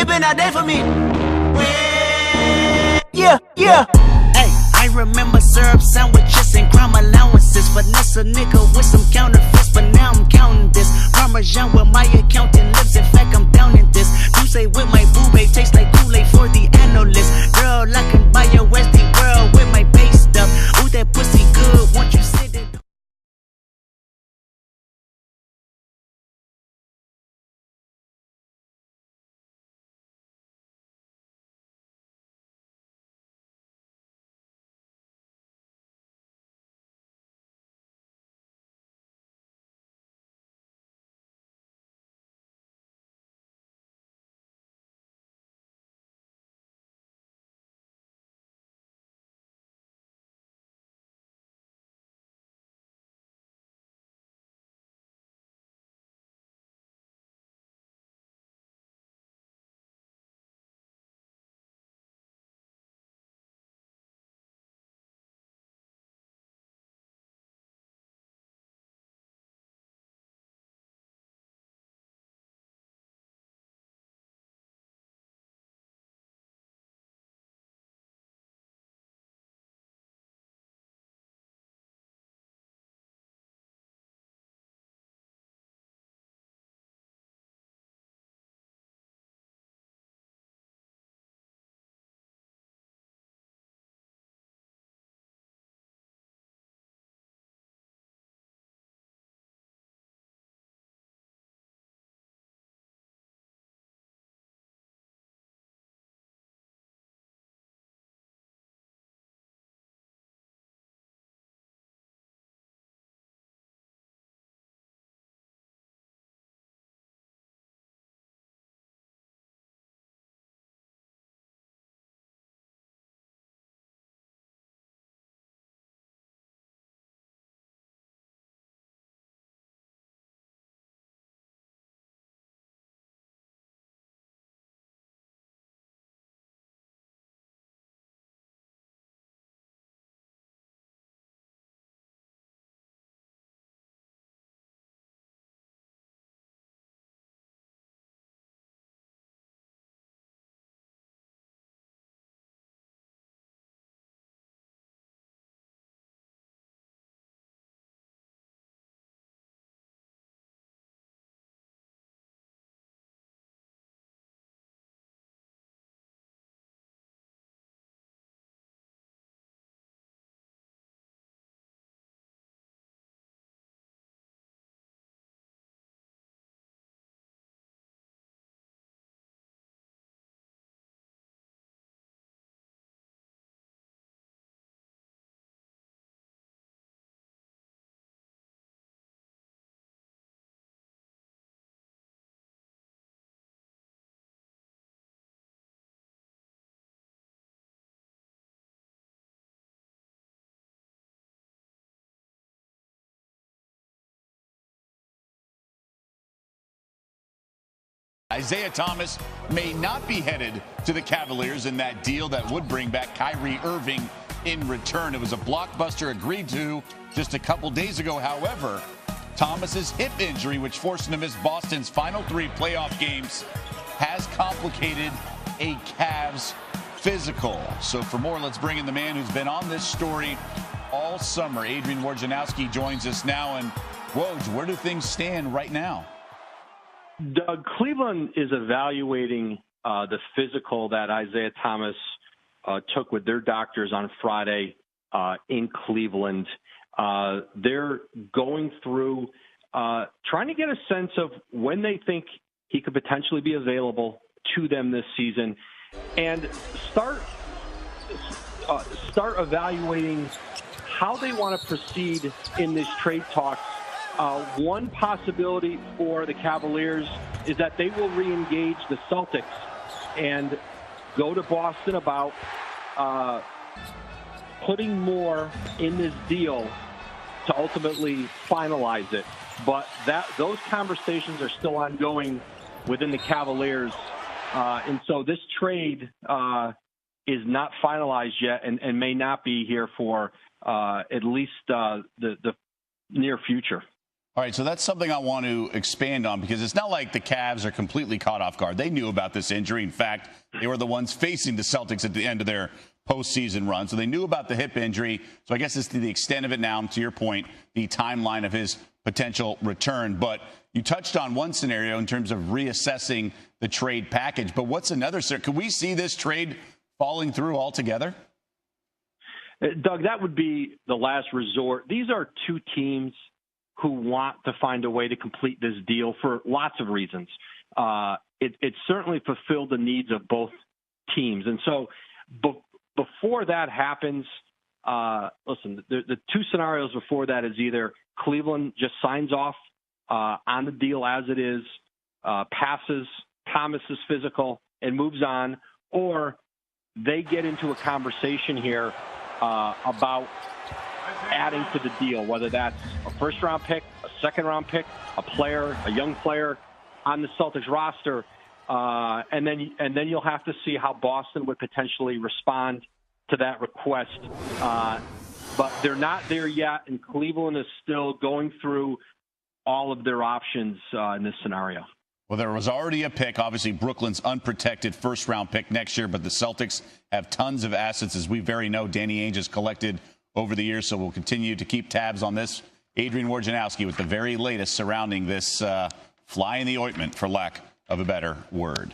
been a day for me. Yeah, yeah. Hey, I remember syrup sandwiches and crime allowances. Finesse a nigga with some counterfeits, but now I'm counting this. Parmesan with my accountant lips. In fact, I'm down in this. You say with my boo babe tastes like Kool-Aid for the analyst. Girl, I can buy your Westie world with my base stuff. Ooh, that pussy good. Won't you sit it? Isaiah Thomas may not be headed to the Cavaliers in that deal that would bring back Kyrie Irving in return. It was a blockbuster agreed to just a couple days ago. However, Thomas's hip injury, which forced him to miss Boston's final 3 playoff games, has complicated a Cavs physical. So for more, let's bring in the man who's been on this story all summer. Adrian Wojnarowski joins us now. And Woj, where do things stand right now? Doug, Cleveland is evaluating the physical that Isaiah Thomas took with their doctors on Friday in Cleveland. They're going through trying to get a sense of when they think he could potentially be available to them this season and start evaluating how they want to proceed in this trade talks. One possibility for the Cavaliers is that they will re-engage the Celtics and go to Boston about putting more in this deal to ultimately finalize it. But those conversations are still ongoing within the Cavaliers. And so this trade is not finalized yet and may not be here for at least the near future. All right, so that's something I want to expand on, because it's not like the Cavs are completely caught off guard. They knew about this injury. In fact, they were the ones facing the Celtics at the end of their postseason run. So they knew about the hip injury. So I guess it's to the extent of it now, to your point, the timeline of his potential return. But you touched on one scenario in terms of reassessing the trade package. But what's another? Could we see this trade falling through altogether? Doug, that would be the last resort. These are two teams who want to find a way to complete this deal for lots of reasons. It certainly fulfilled the needs of both teams. And so before that happens, listen, the two scenarios before that is either Cleveland just signs off on the deal as it is, passes Thomas's physical and moves on, or they get into a conversation here about adding to the deal, whether that's a first-round pick, a second-round pick, a young player on the Celtics roster, and then you'll have to see how Boston would potentially respond to that request. But they're not there yet, and Cleveland is still going through all of their options in this scenario. Well, there was already a pick, obviously Brooklyn's unprotected first-round pick next year, but the Celtics have tons of assets, as we very know Danny Ainge has collected over the years, so we'll continue to keep tabs on this. Adrian Wojnarowski with the very latest surrounding this fly in the ointment, for lack of a better word.